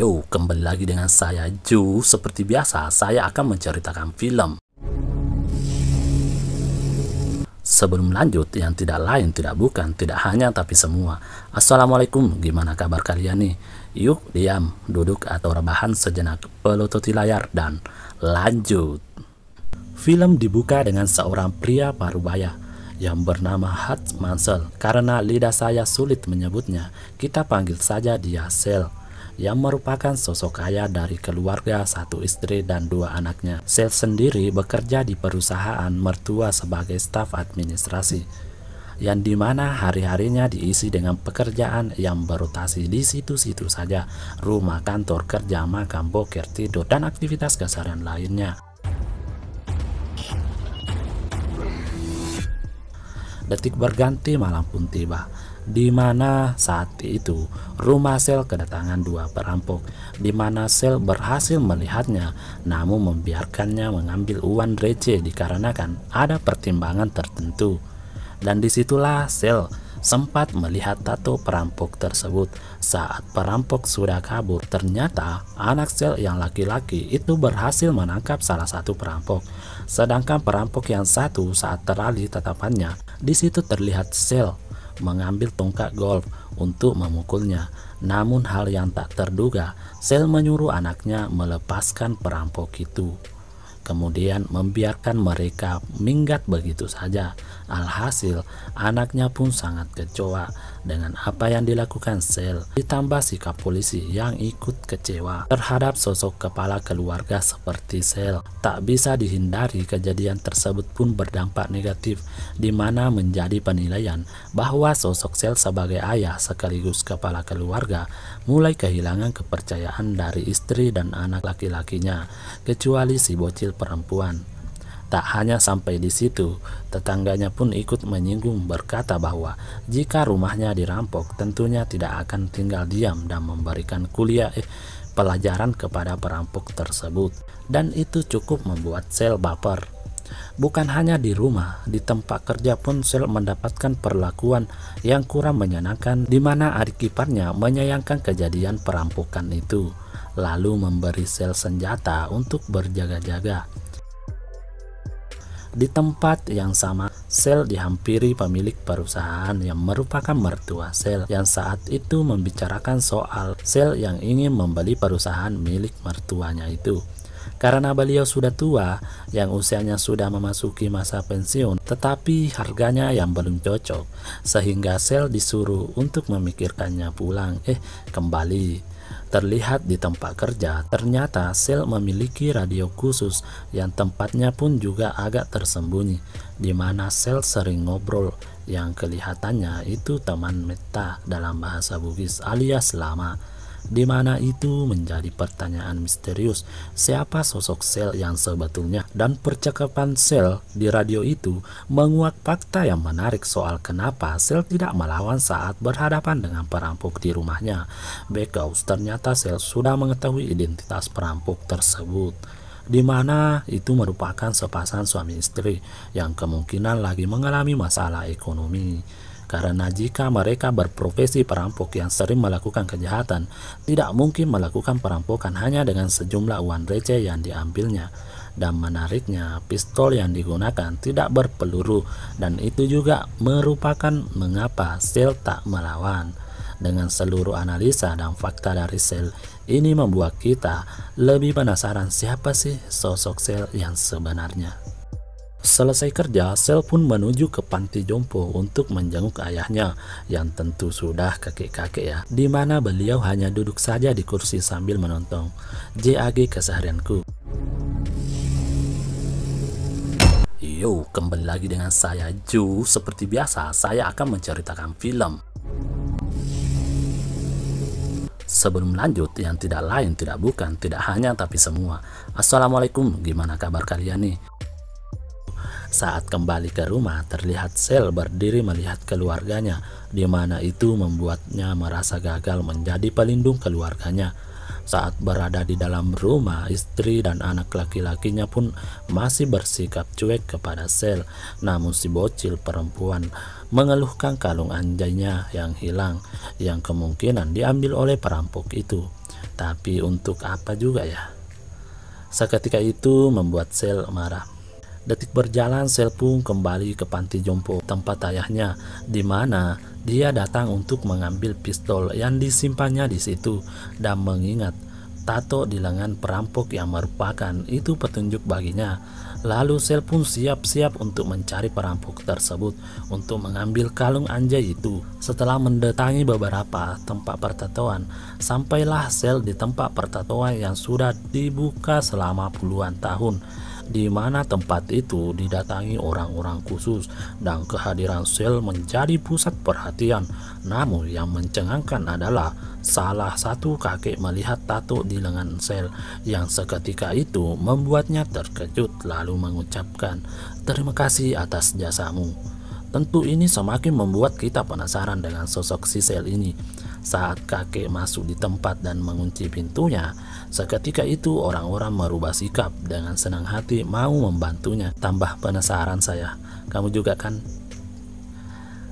Yo, kembali lagi dengan saya Ju. Seperti biasa, saya akan menceritakan film. Sebelum lanjut, yang tidak lain, tidak bukan, tidak hanya, tapi semua. Assalamualaikum, gimana kabar kalian nih? Yuk, diam, duduk atau rebahan sejenak, pelototi layar, dan lanjut. Film dibuka dengan seorang pria parubaya yang bernama Hutch Mansell. Karena lidah saya sulit menyebutnya, kita panggil saja dia Sel, yang merupakan sosok kaya dari keluarga, satu istri dan dua anaknya. Sel sendiri bekerja di perusahaan mertua sebagai staf administrasi, yang dimana hari-harinya diisi dengan pekerjaan yang berotasi di situ-situ saja, rumah, kantor, kerja, makan, boker, tidur, dan aktivitas keseharian lainnya. Detik berganti, malam pun tiba, di mana saat itu rumah Sel kedatangan dua perampok, di mana Sel berhasil melihatnya, namun membiarkannya mengambil uang receh dikarenakan ada pertimbangan tertentu. Dan disitulah Sel sempat melihat tato perampok tersebut. Saat perampok sudah kabur, ternyata anak Sel yang laki-laki itu berhasil menangkap salah satu perampok. Sedangkan perampok yang satu, saat teralih tatapannya, di situ terlihat Sel mengambil tongkat golf untuk memukulnya. Namun hal yang tak terduga, Sel menyuruh anaknya melepaskan perampok itu, kemudian membiarkan mereka minggat begitu saja. Alhasil, anaknya pun sangat kecewa dengan apa yang dilakukan Sel. Ditambah sikap polisi yang ikut kecewa terhadap sosok kepala keluarga seperti Sel. Tak bisa dihindari, kejadian tersebut pun berdampak negatif, di mana menjadi penilaian bahwa sosok Sel sebagai ayah sekaligus kepala keluarga mulai kehilangan kepercayaan dari istri dan anak laki-lakinya, kecuali si bocil perempuan. Tak hanya sampai di situ, tetangganya pun ikut menyinggung, berkata bahwa jika rumahnya dirampok, tentunya tidak akan tinggal diam dan memberikan pelajaran kepada perampok tersebut. Dan itu cukup membuat Sel baper. Bukan hanya di rumah, di tempat kerja pun Sel mendapatkan perlakuan yang kurang menyenangkan, di mana adik iparnya menyayangkan kejadian perampokan itu, lalu memberi Sel senjata untuk berjaga-jaga. Di tempat yang sama, Sel dihampiri pemilik perusahaan yang merupakan mertua Sel, yang saat itu membicarakan soal Sel yang ingin membeli perusahaan milik mertuanya itu. Karena beliau sudah tua, yang usianya sudah memasuki masa pensiun, tetapi harganya yang belum cocok, sehingga Sel disuruh untuk memikirkannya kembali. Terlihat di tempat kerja, ternyata Sel memiliki radio khusus yang tempatnya pun juga agak tersembunyi, di mana Sel sering ngobrol yang kelihatannya itu teman meta dalam bahasa Bugis alias lama, di mana itu menjadi pertanyaan misterius, siapa sosok Sel yang sebetulnya. Dan percakapan Sel di radio itu menguak fakta yang menarik soal kenapa Sel tidak melawan saat berhadapan dengan perampok di rumahnya. Because ternyata Sel sudah mengetahui identitas perampok tersebut, di mana itu merupakan sepasang suami istri yang kemungkinan lagi mengalami masalah ekonomi. Karena jika mereka berprofesi perampok yang sering melakukan kejahatan, tidak mungkin melakukan perampokan hanya dengan sejumlah uang receh yang diambilnya. Dan menariknya, pistol yang digunakan tidak berpeluru, dan itu juga merupakan mengapa Sel tak melawan. Dengan seluruh analisa dan fakta dari Sel, ini membuat kita lebih penasaran siapa sih sosok Sel yang sebenarnya. Selesai kerja, Sel pun menuju ke panti jompo untuk menjenguk ayahnya yang tentu sudah kakek-kakek ya, di mana beliau hanya duduk saja di kursi sambil menonton JAG Keseharianku. Yo, kembali lagi dengan saya Ju. Seperti biasa, saya akan menceritakan film. Sebelum lanjut, yang tidak lain, tidak bukan, tidak hanya, tapi semua. Assalamualaikum, gimana kabar kalian nih? Saat kembali ke rumah, terlihat Sel berdiri melihat keluarganya, di mana itu membuatnya merasa gagal menjadi pelindung keluarganya. Saat berada di dalam rumah, istri dan anak laki-lakinya pun masih bersikap cuek kepada Sel. Namun si bocil perempuan mengeluhkan kalung anjaynya yang hilang, yang kemungkinan diambil oleh perampok itu. Tapi untuk apa juga ya? Seketika itu membuat Sel marah. Detik berjalan, Sel pun kembali ke panti jompo tempat ayahnya, di mana dia datang untuk mengambil pistol yang disimpannya di situ dan mengingat tato di lengan perampok yang merupakan itu petunjuk baginya. Lalu Sel pun siap-siap untuk mencari perampok tersebut untuk mengambil kalung anjay itu. Setelah mendatangi beberapa tempat pertatoan, sampailah Sel di tempat pertatoan yang sudah dibuka selama puluhan tahun, di mana tempat itu didatangi orang-orang khusus dan kehadiran Sel menjadi pusat perhatian. Namun yang mencengangkan adalah salah satu kakek melihat tato di lengan Sel yang seketika itu membuatnya terkejut lalu mengucapkan, "Terima kasih atas jasamu." Tentu ini semakin membuat kita penasaran dengan sosok si Sel ini. Saat kakek masuk di tempat dan mengunci pintunya, seketika itu orang-orang merubah sikap dengan senang hati mau membantunya. Tambah penasaran saya, kamu juga kan?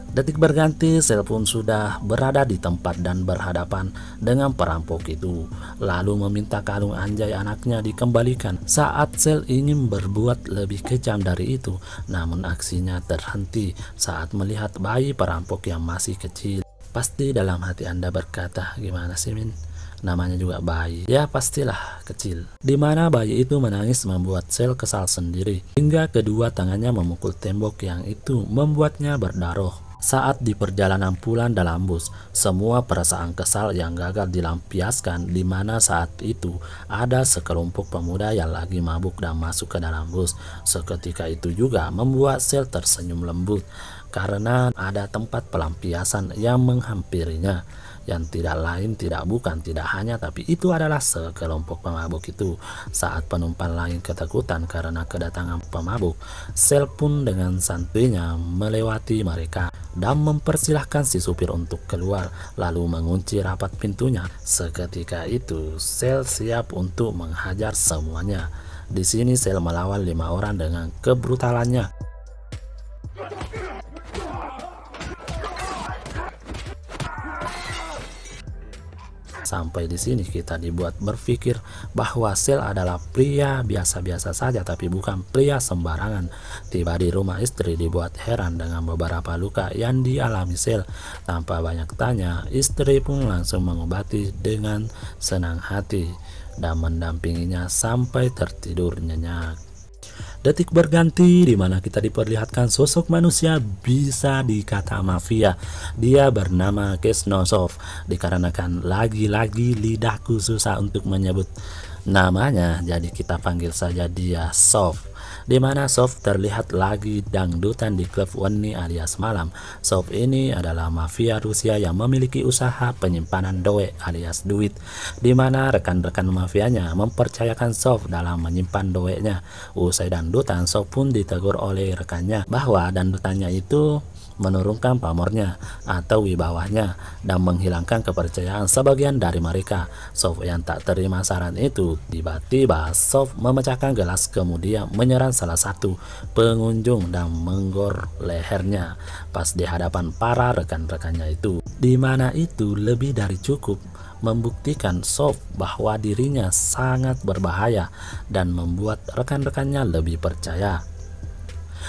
Detik berganti, Sel pun sudah berada di tempat dan berhadapan dengan perampok itu, lalu meminta kalung anjay anaknya dikembalikan. Saat Sel ingin berbuat lebih kejam dari itu, namun aksinya terhenti saat melihat bayi perampok yang masih kecil. Pasti dalam hati Anda berkata, gimana sih Min? Namanya juga bayi, ya pastilah kecil. Dimana bayi itu menangis membuat Sel kesal sendiri, hingga kedua tangannya memukul tembok yang itu membuatnya berdarah. Saat di perjalanan pulang dalam bus, semua perasaan kesal yang gagal dilampiaskan, di mana saat itu ada sekelompok pemuda yang lagi mabuk dan masuk ke dalam bus. Seketika itu juga membuat Sel tersenyum lembut karena ada tempat pelampiasan yang menghampirinya, yang tidak lain tidak bukan tidak hanya tapi itu adalah sekelompok pemabuk itu. Saat penumpang lain ketakutan karena kedatangan pemabuk, Sel pun dengan santainya melewati mereka dan mempersilahkan si supir untuk keluar, lalu mengunci rapat pintunya. Seketika itu Sel siap untuk menghajar semuanya. Di sini Sel melawan 5 orang dengan kebrutalannya. Sampai di sini kita dibuat berpikir bahwa Sel adalah pria biasa-biasa saja tapi bukan pria sembarangan. Tiba di rumah istri dibuat heran dengan beberapa luka yang dialami Sel. Tanpa banyak tanya, istri pun langsung mengobati dengan senang hati dan mendampinginya sampai tertidur nyenyak. Detik berganti di mana kita diperlihatkan sosok manusia bisa dikata mafia. Dia bernama Kuznetsov, dikarenakan lagi-lagi lidahku susah untuk menyebut namanya, jadi kita panggil saja dia Sov. Di mana Sov terlihat lagi dangdutan di klub Weni alias malam. Sov ini adalah mafia Rusia yang memiliki usaha penyimpanan doe alias duit, di mana rekan-rekan mafianya mempercayakan Sov dalam menyimpan doenya. Usai dangdutan, Sov pun ditegur oleh rekannya bahwa dangdutannya itu menurunkan pamornya atau wibawanya dan menghilangkan kepercayaan sebagian dari mereka. Sov yang tak terima saran itu, tiba-tiba Sov memecahkan gelas kemudian menyerang salah satu pengunjung dan menggor lehernya pas di hadapan para rekan-rekannya itu, di mana itu lebih dari cukup membuktikan Sov bahwa dirinya sangat berbahaya dan membuat rekan-rekannya lebih percaya.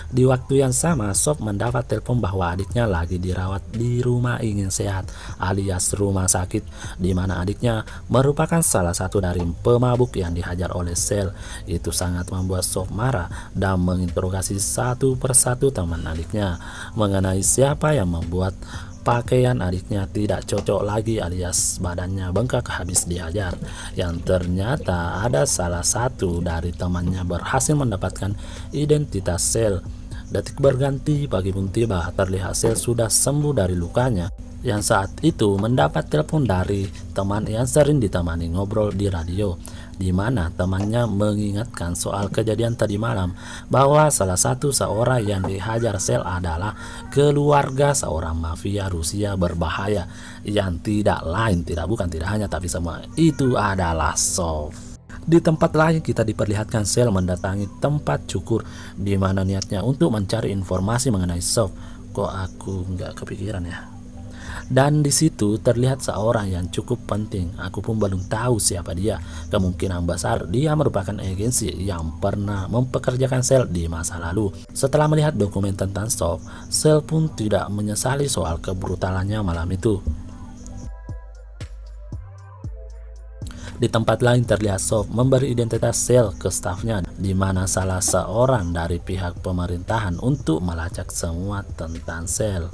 Di waktu yang sama, Sov mendapat telepon bahwa adiknya lagi dirawat di rumah ingin sehat alias rumah sakit, di mana adiknya merupakan salah satu dari pemabuk yang dihajar oleh Sel. Itu sangat membuat Sov marah dan menginterogasi satu persatu teman adiknya mengenai siapa yang membuat pakaian adiknya tidak cocok lagi alias badannya bengkak habis dihajar. Yang ternyata ada salah satu dari temannya berhasil mendapatkan identitas Sel. Detik berganti, pagi pun tiba, terlihat Sel sudah sembuh dari lukanya. Yang saat itu mendapat telepon dari teman yang sering ditemani ngobrol di radio, di mana temannya mengingatkan soal kejadian tadi malam bahwa salah satu seorang yang dihajar Sel adalah keluarga seorang mafia Rusia berbahaya yang tidak lain, tidak bukan, tidak hanya tapi semua itu adalah Sov. Di tempat lain kita diperlihatkan Sel mendatangi tempat cukur, di mana niatnya untuk mencari informasi mengenai Sov. Kok aku nggak kepikiran ya? Dan di situ terlihat seorang yang cukup penting. Aku pun belum tahu siapa dia. Kemungkinan besar dia merupakan agensi yang pernah mempekerjakan Cell di masa lalu. Setelah melihat dokumen tentang Sof, Cell pun tidak menyesali soal kebrutalannya malam itu. Di tempat lain terlihat Sof memberi identitas Cell ke stafnya, di mana salah seorang dari pihak pemerintahan untuk melacak semua tentang Cell.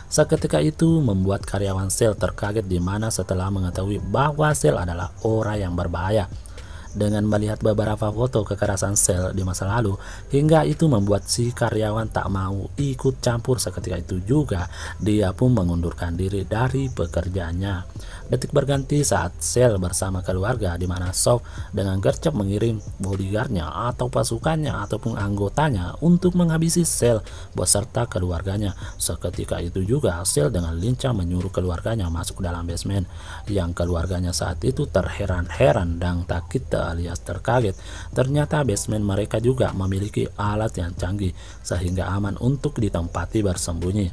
Seketika itu membuat karyawan Cell terkaget, di mana setelah mengetahui bahwa Cell adalah orang yang berbahaya. Dengan melihat beberapa foto kekerasan Cell di masa lalu, hingga itu membuat si karyawan tak mau ikut campur. Seketika itu juga dia pun mengundurkan diri dari pekerjaannya. Detik berganti saat Cell bersama keluarga, di mana Sof dengan gercep mengirim bodyguardnya atau pasukannya ataupun anggotanya untuk menghabisi Cell beserta keluarganya. Seketika itu juga Cell dengan lincah menyuruh keluarganya masuk dalam basement, yang keluarganya saat itu terheran-heran dan takut alias terkaget. Ternyata basement mereka juga memiliki alat yang canggih sehingga aman untuk ditempati bersembunyi.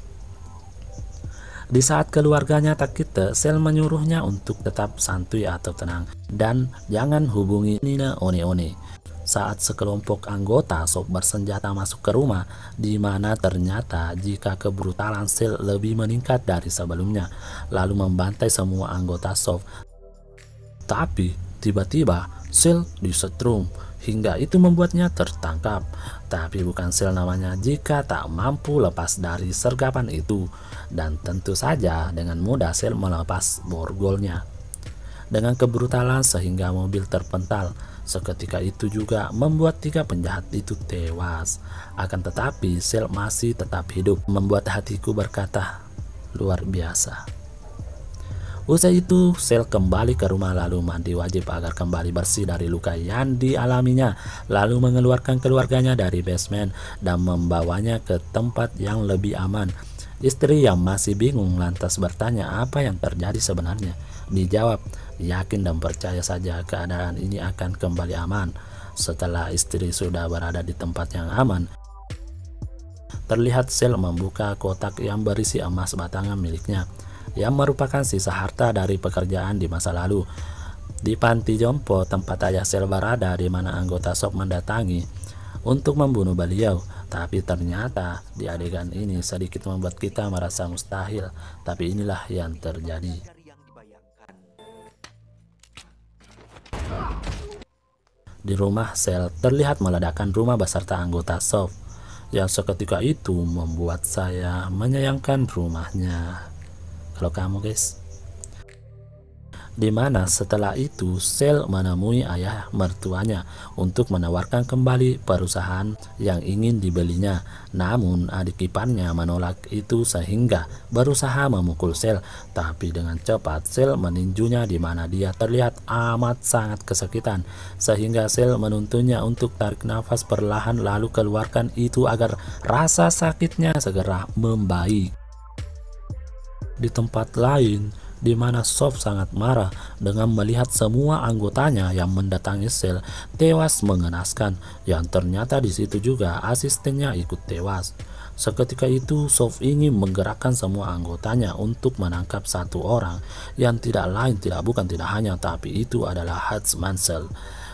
Di saat keluarganya takut, Cell menyuruhnya untuk tetap santuy atau tenang dan jangan hubungi Nina One-One. Saat sekelompok anggota Sof bersenjata masuk ke rumah, di mana ternyata jika kebrutalan Cell lebih meningkat dari sebelumnya, lalu membantai semua anggota Sof. Tapi tiba-tiba Cell disetrum hingga itu membuatnya tertangkap. Tapi bukan Cell namanya jika tak mampu lepas dari sergapan itu. Dan tentu saja dengan mudah Cell melepas borgolnya dengan kebrutalan sehingga mobil terpental. Seketika itu juga membuat 3 penjahat itu tewas. Akan tetapi Cell masih tetap hidup, membuat hatiku berkata, luar biasa. Usai itu Cell kembali ke rumah lalu mandi wajib agar kembali bersih dari luka yang dialaminya, lalu mengeluarkan keluarganya dari basement dan membawanya ke tempat yang lebih aman. Istri yang masih bingung lantas bertanya apa yang terjadi sebenarnya. Dijawab, yakin dan percaya saja keadaan ini akan kembali aman. Setelah istri sudah berada di tempat yang aman, terlihat Cell membuka kotak yang berisi emas batangan miliknya, yang merupakan sisa harta dari pekerjaan di masa lalu. Di panti jompo tempat ayah Cell berada, di mana anggota Sof mendatangi untuk membunuh beliau. Tapi ternyata di adegan ini sedikit membuat kita merasa mustahil, tapi inilah yang terjadi. Di rumah Cell terlihat meledakkan rumah beserta anggota Sof, yang seketika itu membuat saya menyayangkan rumahnya. Kalau kamu guys, dimana setelah itu Cell menemui ayah mertuanya untuk menawarkan kembali perusahaan yang ingin dibelinya. Namun adik iparnya menolak itu sehingga berusaha memukul Cell, tapi dengan cepat Cell meninjunya, di mana dia terlihat amat sangat kesakitan sehingga Cell menuntunnya untuk tarik nafas perlahan lalu keluarkan itu agar rasa sakitnya segera membaik. Di tempat lain, di mana Sof sangat marah dengan melihat semua anggotanya yang mendatangi Cell tewas mengenaskan, yang ternyata di situ juga asistennya ikut tewas. Seketika itu Sof ingin menggerakkan semua anggotanya untuk menangkap satu orang yang tidak lain tidak bukan tidak hanya tapi itu adalah Huntsman Cell.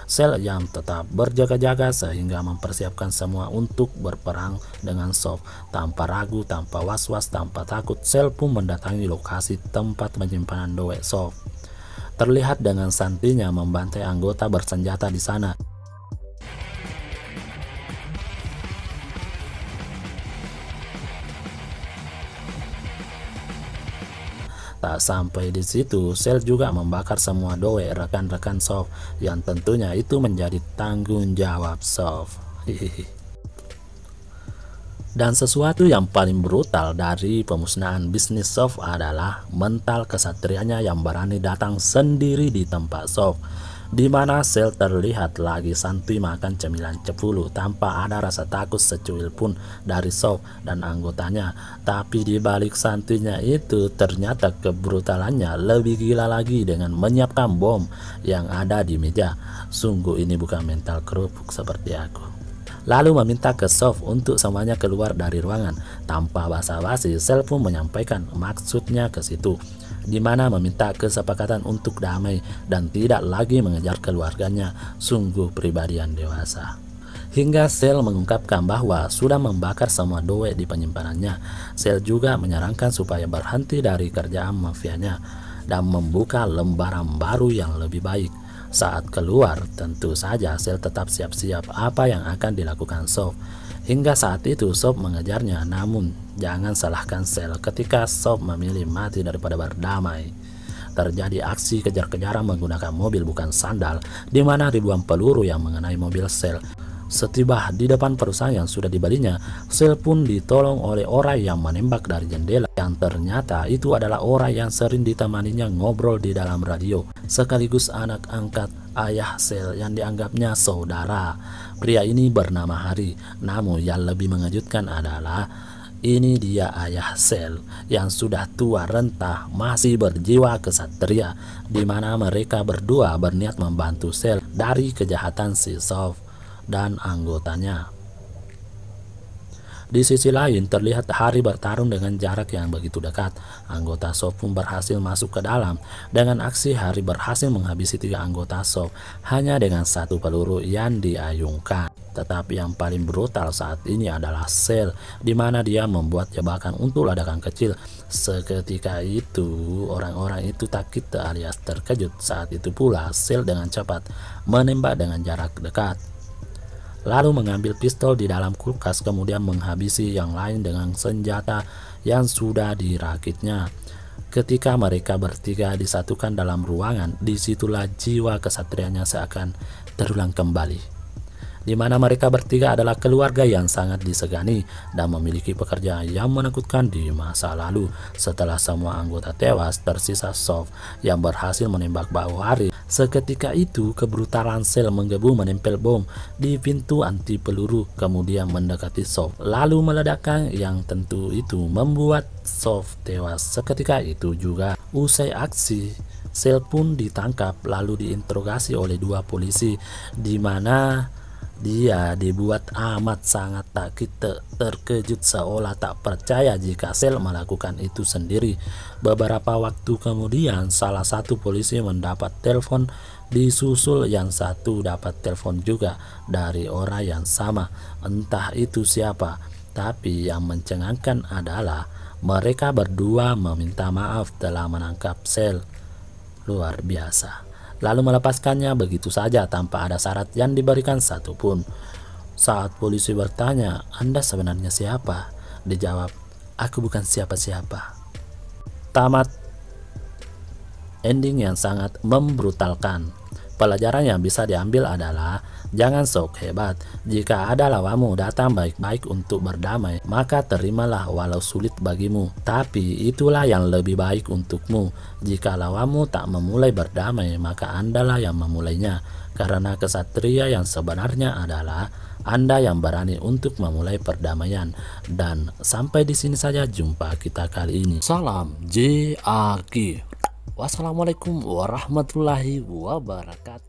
Cell yang tetap berjaga-jaga sehingga mempersiapkan semua untuk berperang dengan Sof. Tanpa ragu, tanpa was-was, tanpa takut, Cell pun mendatangi lokasi tempat penyimpanan doe Sof. Terlihat dengan santinya membantai anggota bersenjata di sana. Tak sampai di situ, Cell juga membakar semua doe rekan-rekan Sof, yang tentunya itu menjadi tanggung jawab Sof. Dan sesuatu yang paling brutal dari pemusnahan bisnis Sof adalah mental kesatrianya yang berani datang sendiri di tempat Sof, di mana Cell terlihat lagi santuy makan cemilan cepulu tanpa ada rasa takut secuil pun dari Sof dan anggotanya. Tapi di balik santuynya itu ternyata kebrutalannya lebih gila lagi dengan menyiapkan bom yang ada di meja. Sungguh ini bukan mental kerupuk seperti aku. lalu meminta ke Sof untuk semuanya keluar dari ruangan. Tanpa basa-basi, Sel pun menyampaikan maksudnya ke situ, di mana meminta kesepakatan untuk damai dan tidak lagi mengejar keluarganya. Sungguh pribadian dewasa. Hingga Sel mengungkapkan bahwa sudah membakar semua duit di penyimpanannya. Sel juga menyarankan supaya berhenti dari kerjaan mafianya dan membuka lembaran baru yang lebih baik. Saat keluar, tentu saja Sel tetap siap-siap apa yang akan dilakukan Sof. Hingga saat itu Sof mengejarnya, namun jangan salahkan Sel ketika Sof memilih mati daripada berdamai. Terjadi aksi kejar-kejaran menggunakan mobil bukan sandal, di mana ribuan peluru yang mengenai mobil Sel. Setiba di depan perusahaan yang sudah dibelinya, Sel pun ditolong oleh orang yang menembak dari jendela, yang ternyata itu adalah orang yang sering ditemaninya ngobrol di dalam radio, sekaligus anak angkat ayah Sel yang dianggapnya saudara. Pria ini bernama Hari, namun yang lebih mengejutkan adalah ini dia ayah Sel yang sudah tua renta masih berjiwa kesatria, di mana mereka berdua berniat membantu Sel dari kejahatan si Sof dan anggotanya. Di sisi lain terlihat Hari bertarung dengan jarak yang begitu dekat. Anggota Sof pun berhasil masuk ke dalam. Dengan aksi Hari berhasil menghabisi 3 anggota Sof hanya dengan 1 peluru yang diayunkan. Tetapi yang paling brutal saat ini adalah Sel, di mana dia membuat jebakan untuk ledakan kecil. Seketika itu orang-orang itu takut alias terkejut. Saat itu pula Sel dengan cepat menembak dengan jarak dekat, lalu mengambil pistol di dalam kulkas, kemudian menghabisi yang lain dengan senjata yang sudah dirakitnya. Ketika mereka bertiga disatukan dalam ruangan, disitulah jiwa kesatrianya seakan terulang kembali, di mana mereka bertiga adalah keluarga yang sangat disegani dan memiliki pekerjaan yang menakutkan di masa lalu. Setelah semua anggota tewas, tersisa Sof yang berhasil menembak bahu Hari. Seketika itu kebrutalan Sel menggebu menempel bom di pintu anti peluru, kemudian mendekati Sof lalu meledakkan, yang tentu itu membuat Sof tewas seketika itu juga. Usai aksi, Sel pun ditangkap lalu diinterogasi oleh 2 polisi, di mana dia dibuat amat sangat takut, terkejut seolah tak percaya jika Sel melakukan itu sendiri. Beberapa waktu kemudian salah satu polisi mendapat telepon, disusul yang satu dapat telepon juga dari orang yang sama. Entah itu siapa, tapi yang mencengangkan adalah mereka berdua meminta maaf telah menangkap Sel. Luar biasa. Lalu melepaskannya begitu saja tanpa ada syarat yang diberikan satupun. Saat polisi bertanya, "Anda sebenarnya siapa?" Dijawab, "Aku bukan siapa-siapa." Tamat. Ending yang sangat membrutalkan. Pelajaran yang bisa diambil adalah jangan sok hebat. Jika ada lawanmu datang baik-baik untuk berdamai, maka terimalah walau sulit bagimu. Tapi itulah yang lebih baik untukmu. Jika lawanmu tak memulai berdamai, maka Andalah yang memulainya. Karena kesatria yang sebenarnya adalah Anda yang berani untuk memulai perdamaian. Dan sampai di sini saja jumpa kita kali ini. Salam JAK. Wassalamualaikum warahmatullahi wabarakatuh.